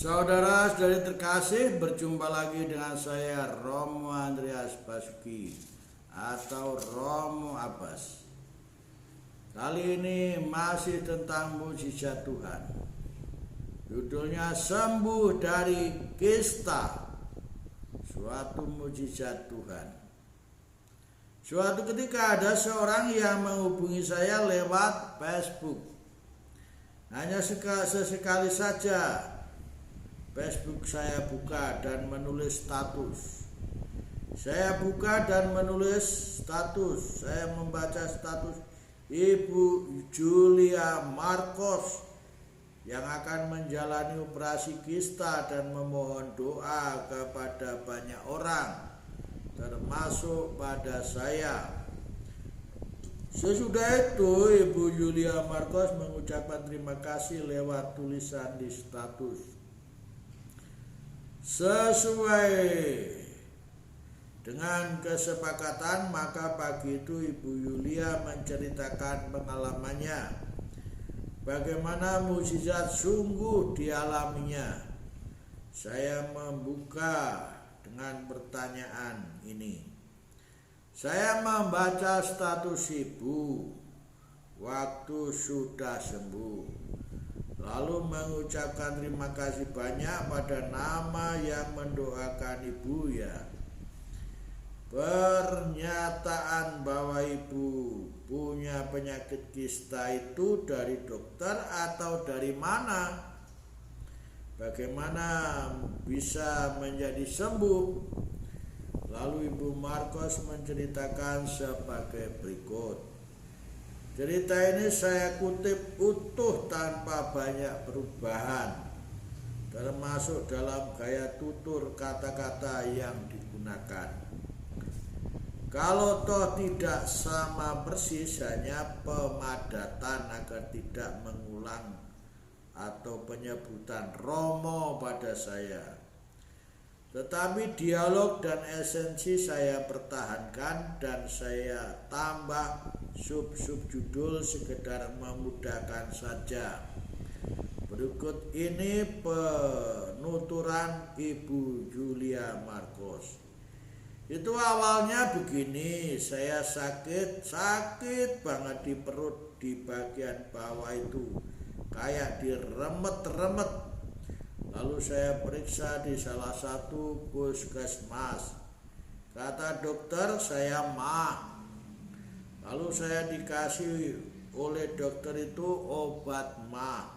Saudara-saudari terkasih, berjumpa lagi dengan saya Romo Andreas Basuki atau Romo Abbas. Kali ini masih tentang mujizat Tuhan. Judulnya sembuh dari kista, suatu mujizat Tuhan. Suatu ketika ada seorang yang menghubungi saya lewat Facebook. Hanya sesekali saja Facebook saya buka dan menulis status. Saya buka dan menulis status. Saya membaca status Ibu Julia Marcos yang akan menjalani operasi kista dan memohon doa kepada banyak orang, termasuk pada saya. Sesudah itu Ibu Julia Marcos mengucapkan terima kasih lewat tulisan di status. Sesuai dengan kesepakatan, maka pagi itu Ibu Julia menceritakan pengalamannya, bagaimana mukjizat sungguh dialaminya. Saya membuka dengan pertanyaan ini. Saya membaca status ibu waktu sudah sembuh, lalu mengucapkan terima kasih banyak pada nama yang mendoakan ibu ya. Pernyataan bahwa ibu punya penyakit kista itu dari dokter atau dari mana? Bagaimana bisa menjadi sembuh? Lalu Ibu Marcos menceritakan sebagai berikut. Cerita ini saya kutip utuh tanpa banyak perubahan, termasuk dalam gaya tutur kata-kata yang digunakan. Kalau toh tidak sama persis, hanya pemadatan agar tidak mengulang atau penyebutan Romo pada saya. Tetapi dialog dan esensi saya pertahankan dan saya tambah sub-judul sekedar memudahkan saja. Berikut ini penuturan Ibu Julia Marcos. Itu awalnya begini, saya sakit banget di perut, di bagian bawah itu kayak diremet-remet. Lalu saya periksa di salah satu puskesmas. Kata dokter saya mah. Lalu saya dikasih oleh dokter itu obat mah.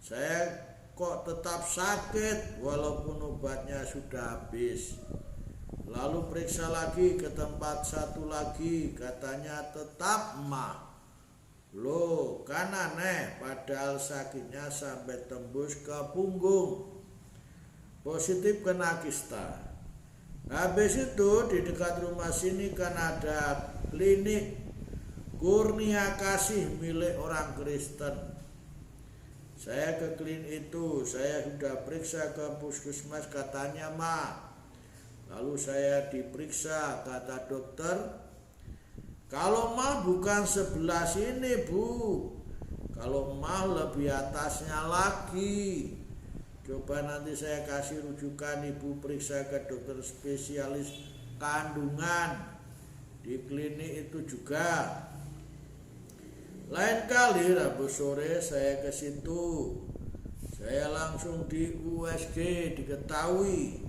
Saya kok tetap sakit walaupun obatnya sudah habis. Lalu periksa lagi ke tempat satu lagi, katanya tetap mah. Loh, kan aneh, padahal sakitnya sampai tembus ke punggung. Positif kena kista. Habis itu di dekat rumah sini kan ada klinik Kurnia Kasih milik orang Kristen. Saya ke klinik itu, saya sudah periksa ke puskesmas, katanya mah. Lalu saya diperiksa, kata dokter, kalau mah bukan sebelah sini bu, kalau mah lebih atasnya lagi. Coba nanti saya kasih rujukan ibu periksa ke dokter spesialis kandungan di klinik itu juga. Lain kali Rabu sore saya ke situ, saya langsung di USG diketahui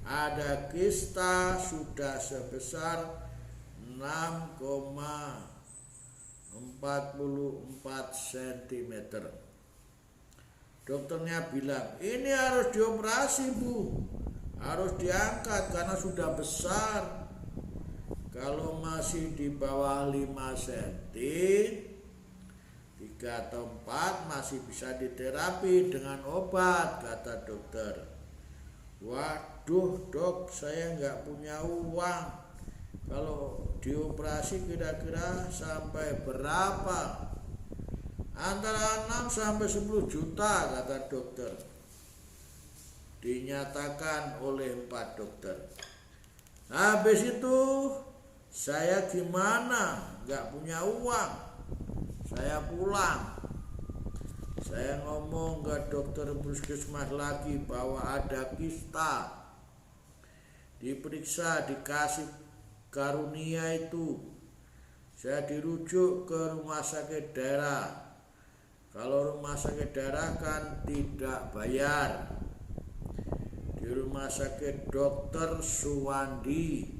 ada kista sudah sebesar 6,44 cm. Dokternya bilang, ini harus dioperasi bu, harus diangkat karena sudah besar. Kalau masih di bawah 5 cm, 3 atau 4 masih bisa diterapi dengan obat, kata dokter. Waduh dok, saya nggak punya uang. Kalau dioperasi kira-kira sampai berapa? Antara 6 sampai 10 juta, kata dokter. Dinyatakan oleh 4 dokter. Habis itu saya gimana? Nggak punya uang. Saya pulang. Saya ngomong ke dokter puskesmas lagi bahwa ada kista. Diperiksa, dikasih karunia itu. Saya dirujuk ke rumah sakit daerah. Kalau rumah sakit daerah kan tidak bayar. Di rumah sakit Dr. Suwandi,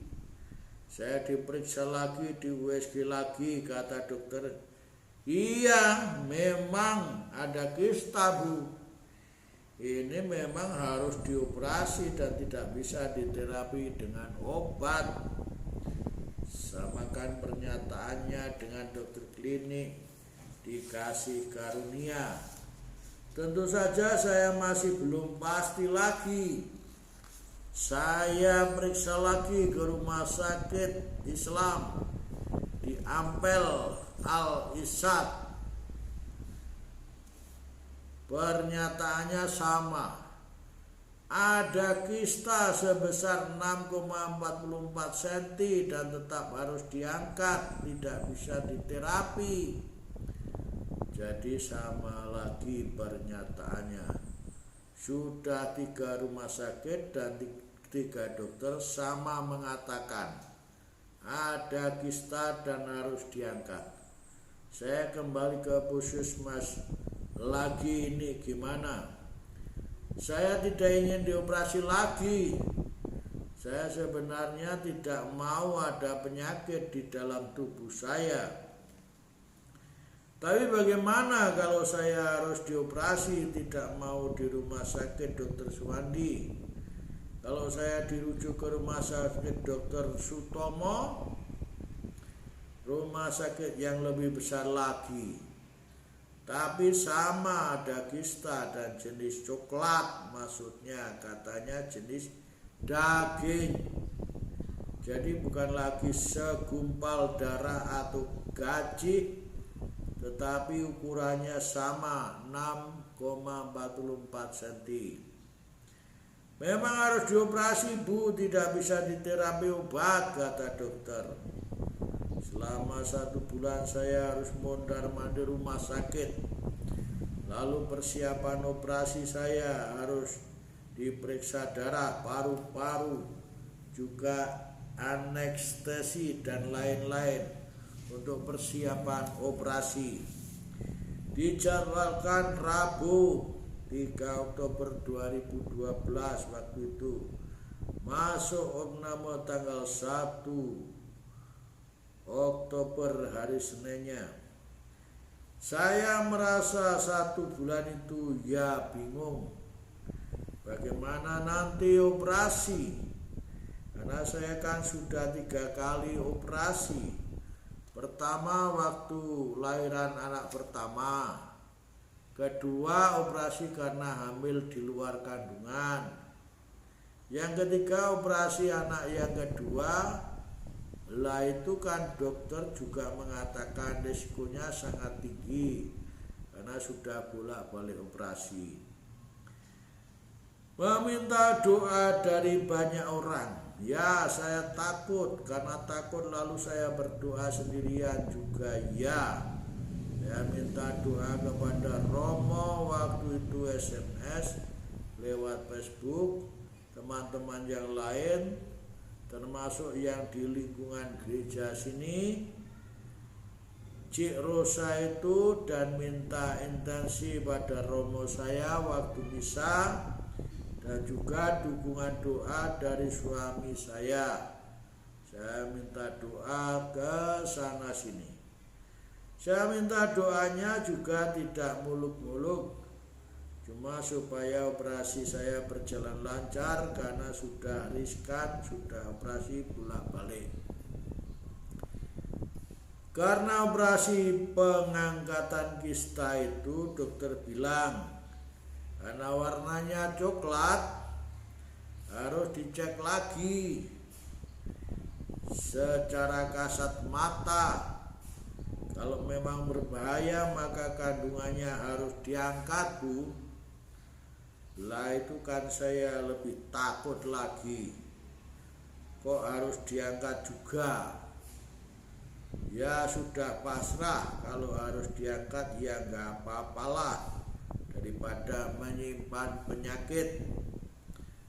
saya diperiksa lagi, di USG lagi, kata dokter, iya memang ada kista Bu. Ini memang harus dioperasi dan tidak bisa diterapi dengan obat. Samakan pernyataannya dengan dokter klinik, dikasih karunia. Tentu saja saya masih belum pasti lagi. Saya periksa lagi ke rumah sakit Islam di Ampel Al-Isyad. Pernyataannya sama. Ada kista sebesar 6,44 cm dan tetap harus diangkat, tidak bisa diterapi. Jadi sama lagi pernyataannya. Sudah 3 rumah sakit dan 3 dokter sama mengatakan ada kista dan harus diangkat. Saya kembali ke puskesmas lagi, ini gimana? Saya tidak ingin dioperasi lagi. Saya sebenarnya tidak mau ada penyakit di dalam tubuh saya. Tapi bagaimana kalau saya harus dioperasi, tidak mau di rumah sakit Dr. Suwandi? Kalau saya dirujuk ke rumah sakit Dr. Sutomo, rumah sakit yang lebih besar lagi. Tapi sama, ada kista dan jenis coklat, maksudnya katanya jenis daging. Jadi bukan lagi segumpal darah atau gaji, tetapi ukurannya sama, 6,44 cm. Memang harus dioperasi Bu, tidak bisa diterapi obat, kata dokter. Selama 1 bulan saya harus mondar-mandir rumah sakit. Lalu persiapan operasi saya harus diperiksa darah, paru-paru, juga anestesi dan lain-lain untuk persiapan operasi. Dijadwalkan Rabu 3 Oktober 2012 waktu itu. Masuk opname tanggal 1 Oktober hari Seninnya. Saya merasa 1 bulan itu ya bingung. Bagaimana nanti operasi? Karena saya kan sudah 3 kali operasi. Pertama waktu lahiran anak pertama. Kedua operasi karena hamil di luar kandungan. Yang ketiga operasi anak yang kedua. Lah itu kan dokter juga mengatakan risikonya sangat tinggi karena sudah bolak-balik operasi. Meminta doa dari banyak orang. Ya, saya takut, karena takut lalu saya berdoa sendirian juga ya. Saya minta doa kepada Romo waktu itu SMS lewat Facebook, teman-teman yang lain termasuk yang di lingkungan gereja sini, Cik Rosa itu, dan minta intensi pada Romo saya waktu misa, dan juga dukungan doa dari suami saya. Saya minta doa ke sana sini. Saya minta doanya juga tidak muluk-muluk, cuma supaya operasi saya berjalan lancar karena sudah riskan, sudah operasi bolak-balik. Karena operasi pengangkatan kista itu dokter bilang karena warnanya coklat harus dicek lagi secara kasat mata. Kalau memang berbahaya maka kandungannya harus diangkat Bu. Lah itu kan saya lebih takut lagi. Kok harus diangkat juga? Ya sudah pasrah, kalau harus diangkat ya nggak apa-apalah. daripada menyimpan penyakit.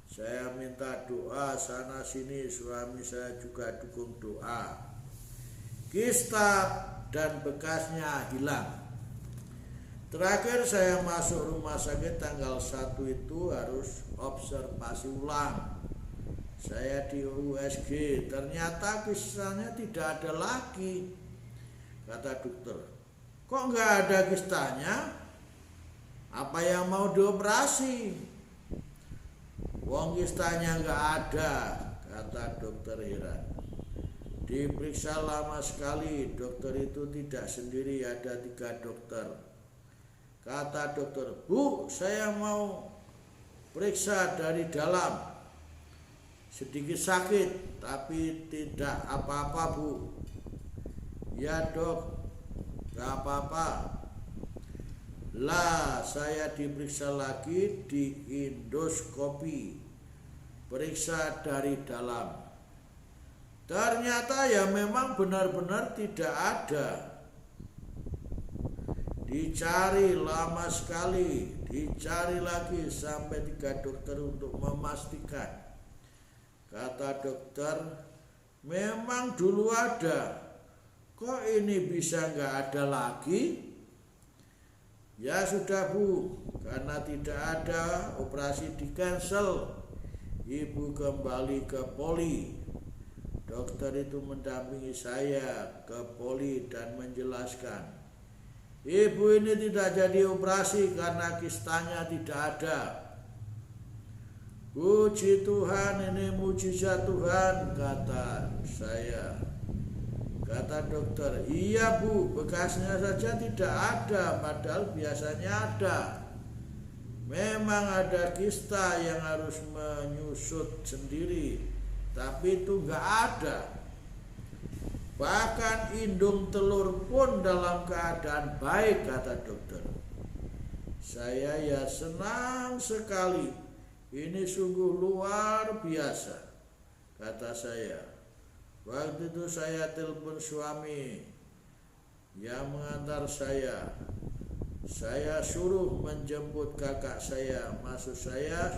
Saya minta doa sana sini, suami saya juga dukung doa. Kista dan bekasnya hilang. Terakhir saya masuk rumah sakit tanggal 1 itu harus observasi ulang. Saya di USG, ternyata kistanya tidak ada lagi. Kata dokter, kok nggak ada kistanya? Apa yang mau dioperasi? Wong kistanya nggak ada, kata dokter heran. Diperiksa lama sekali, dokter itu tidak sendiri, ada 3 dokter. Kata dokter, Bu, saya mau periksa dari dalam. Sedikit sakit, tapi tidak apa-apa, Bu. Ya dok, gak apa-apa. Lah, saya diperiksa lagi di endoskopi. Periksa dari dalam. Ternyata ya memang benar-benar tidak ada. Dicari lama sekali, dicari lagi sampai 3 dokter untuk memastikan. Kata dokter, memang dulu ada, kok ini bisa nggak ada lagi? Ya sudah Bu, karena tidak ada, operasi di-cancel. Ibu kembali ke poli. Dokter itu mendampingi saya ke poli dan menjelaskan, ibu ini tidak jadi operasi karena kistanya tidak ada. Puji Tuhan, ini mujizat Tuhan, kata saya. Kata dokter, iya Bu, bekasnya saja tidak ada, padahal biasanya ada. Memang ada kista yang harus menyusut sendiri, tapi itu nggak ada. Bahkan indung telur pun dalam keadaan baik, kata dokter. Saya ya senang sekali. Ini sungguh luar biasa, kata saya. Waktu itu saya telepon suami yang mengantar saya. Saya suruh menjemput kakak saya, maksud saya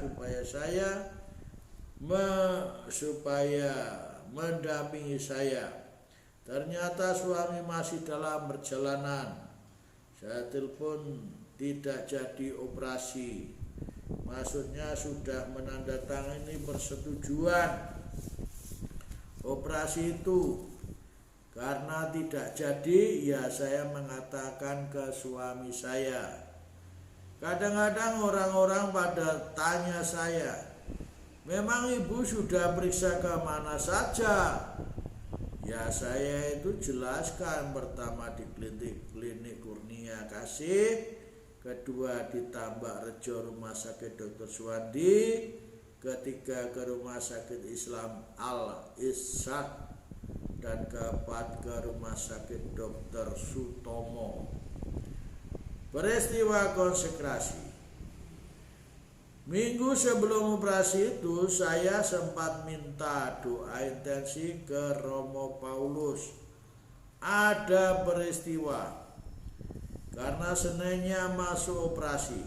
supaya mendampingi saya. Ternyata suami masih dalam perjalanan. Saya telepon tidak jadi operasi. Maksudnya sudah menandatangani persetujuan operasi itu. Karena tidak jadi, ya saya mengatakan ke suami saya. Kadang-kadang orang-orang pada tanya saya, memang ibu sudah periksa ke mana saja? Ya saya itu jelaskan, pertama di klinik Kurnia Kasih, kedua di Tambak Rejo Rumah Sakit Dr. Suwandi, ketiga ke Rumah Sakit Islam Al-Ishaq, dan keempat ke Rumah Sakit Dr. Sutomo. Peristiwa konsekrasi. Minggu sebelum operasi itu saya sempat minta doa intensi ke Romo Paulus. Ada peristiwa. Karena Seninnya masuk operasi,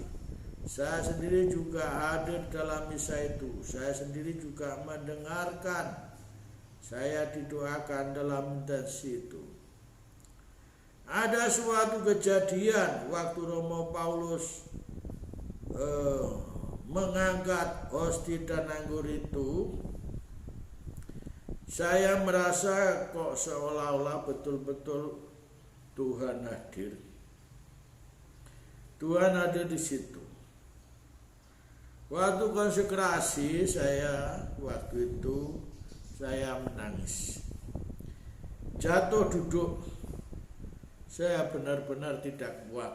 saya sendiri juga hadir dalam misa itu. Saya sendiri juga mendengarkan. Saya didoakan dalam intensi itu. Ada suatu kejadian waktu Romo Paulus mengangkat hosti dan anggur itu. Saya merasa kok seolah-olah betul-betul Tuhan hadir. Tuhan ada di situ. Waktu konsekrasi waktu itu saya menangis. Jatuh duduk. Saya benar-benar tidak kuat.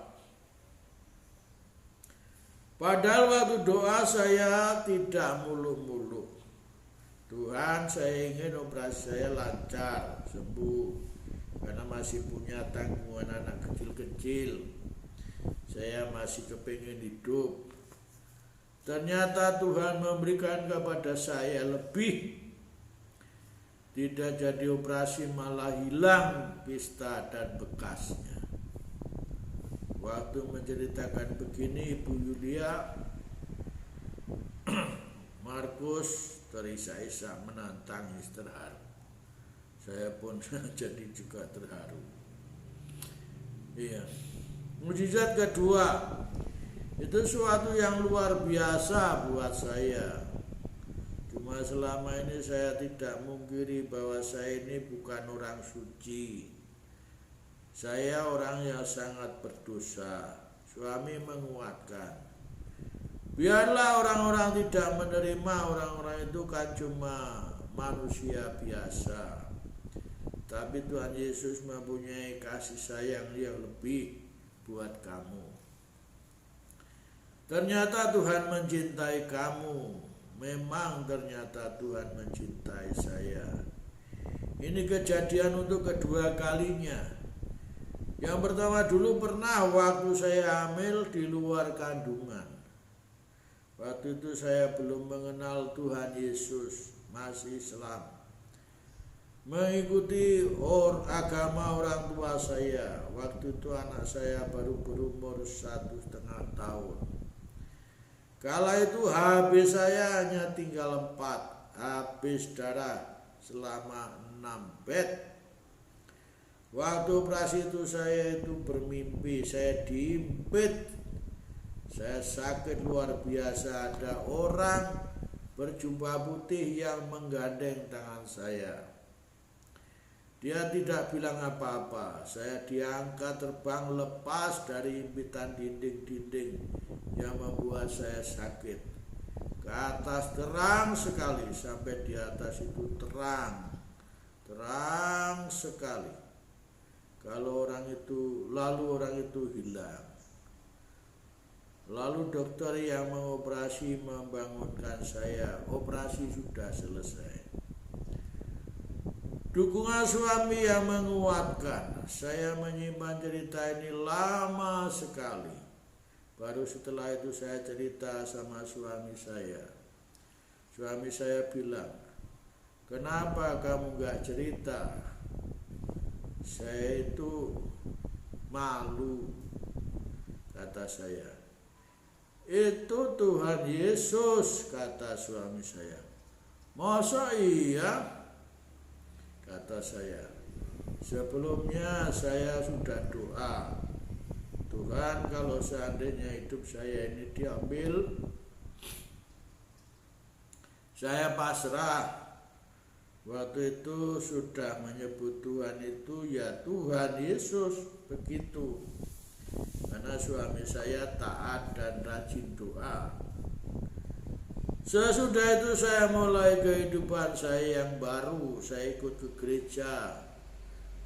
Padahal waktu doa saya tidak muluk-muluk. Tuhan, saya ingin operasi saya lancar, sembuh. Karena masih punya tanggungan anak kecil-kecil. Saya masih kepingin hidup. Ternyata Tuhan memberikan kepada saya lebih. Tidak jadi operasi, malah hilang kista dan bekasnya. Waktu menceritakan begini Ibu Yulia, Markus terisak-isak menantangis terharu. Saya pun jadi juga terharu. Iya. Mukjizat kedua itu suatu yang luar biasa buat saya. Cuma selama ini saya tidak mungkiri bahwa saya ini bukan orang suci. Saya orang yang sangat berdosa. Suami menguatkan, biarlah orang-orang tidak menerima, orang-orang itu kan cuma manusia biasa. Tapi Tuhan Yesus mempunyai kasih sayang yang lebih buat kamu. Ternyata Tuhan mencintai kamu. Memang ternyata Tuhan mencintai saya. Ini kejadian untuk kedua kalinya. Yang pertama dulu pernah waktu saya hamil di luar kandungan. Waktu itu saya belum mengenal Tuhan Yesus, masih Islam. Mengikuti agama orang tua saya. Waktu itu anak saya baru berumur 1,5 tahun. Kala itu HB saya hanya tinggal 4, habis darah selama 6 bed. Waktu operasi itu saya itu bermimpi, saya diimpit. Saya sakit luar biasa, ada orang berjubah putih yang menggandeng tangan saya. Dia tidak bilang apa-apa. Saya diangkat terbang lepas dari impitan dinding-dinding yang membuat saya sakit. Ke atas terang sekali, sampai di atas itu terang sekali. Kalau lalu orang itu hilang. Lalu dokter yang mengoperasi membangunkan saya. Operasi sudah selesai. Dukungan suami yang menguatkan. Saya menyimpan cerita ini lama sekali. Baru setelah itu saya cerita sama suami saya. Suami saya bilang, kenapa kamu gak cerita? Saya itu malu, kata saya. Itu Tuhan Yesus, kata suami saya. Masa iya? Kata saya. Sebelumnya saya sudah doa, Tuhan, kalau seandainya hidup saya ini diambil, saya pasrah. Waktu itu sudah menyebut Tuhan itu ya Tuhan Yesus, begitu. Karena suami saya taat dan rajin doa. Sesudah itu saya mulai kehidupan saya yang baru. Saya ikut ke gereja.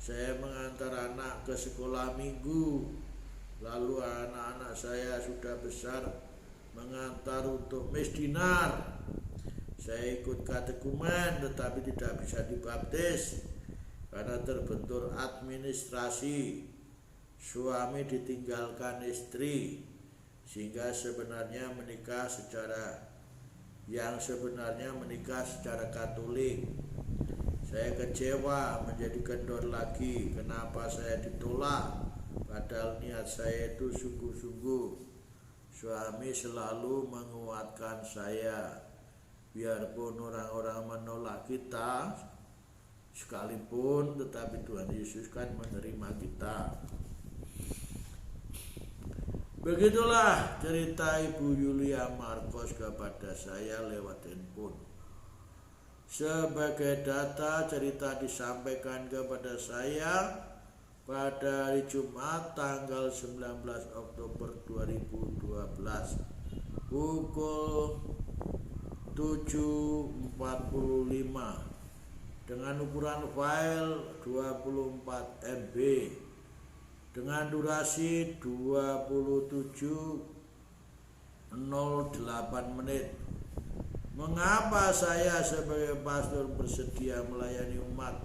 Saya mengantar anak ke sekolah minggu. Lalu anak-anak saya sudah besar mengantar untuk mesdinar. Saya ikut katekumen tetapi tidak bisa dibaptis karena terbentur administrasi. Suami ditinggalkan istri sehingga sebenarnya menikah secara Katolik. Saya kecewa menjadi kendor lagi. Kenapa saya ditolak? Padahal niat saya itu sungguh-sungguh. Suami selalu menguatkan saya. Biarpun orang-orang menolak kita sekalipun, tetapi Tuhan Yesus kan menerima kita. Begitulah cerita Ibu Yulia Markus kepada saya lewat handphone. Sebagai data, cerita disampaikan kepada saya pada hari Jumat tanggal 19 Oktober 2012 pukul 7.45 dengan ukuran file 24 MB dengan durasi 27.08 menit. Mengapa saya sebagai pastor bersedia melayani umat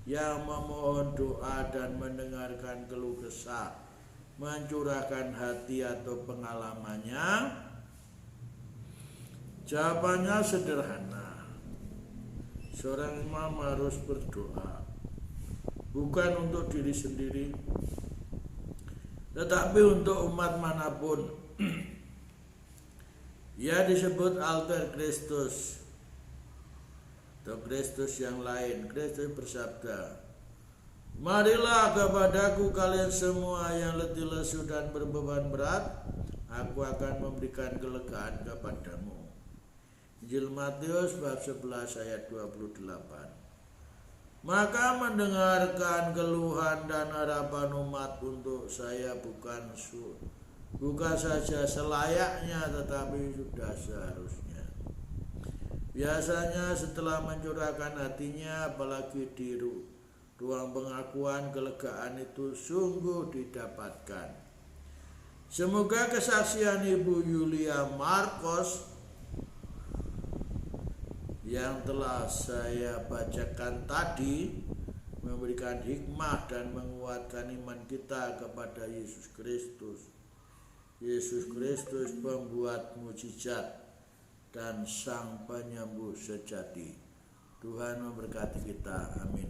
yang memohon doa dan mendengarkan keluh kesah, mencurahkan hati atau pengalamannya? Jawabannya sederhana. Seorang imam harus berdoa bukan untuk diri sendiri, Tetapi untuk umat manapun ia disebut alter Kristus atau Kristus yang lain. Kristus bersabda, "Marilah kepadaku kalian semua yang letih lesu dan berbeban berat, aku akan memberikan kelegaan kepadamu." Injil Matius bab 11 ayat 28. Maka mendengarkan keluhan dan harapan umat untuk saya bukan saja selayaknya, tetapi sudah seharusnya. Biasanya setelah mencurahkan hatinya, apalagi di ruang pengakuan, kelegaan itu sungguh didapatkan. Semoga kesaksian Ibu Yulia Marcos yang telah saya bacakan tadi memberikan hikmah dan menguatkan iman kita kepada Yesus Kristus. Yesus Kristus pembuat mukjizat dan sang penyembuh sejati. Tuhan memberkati kita. Amin.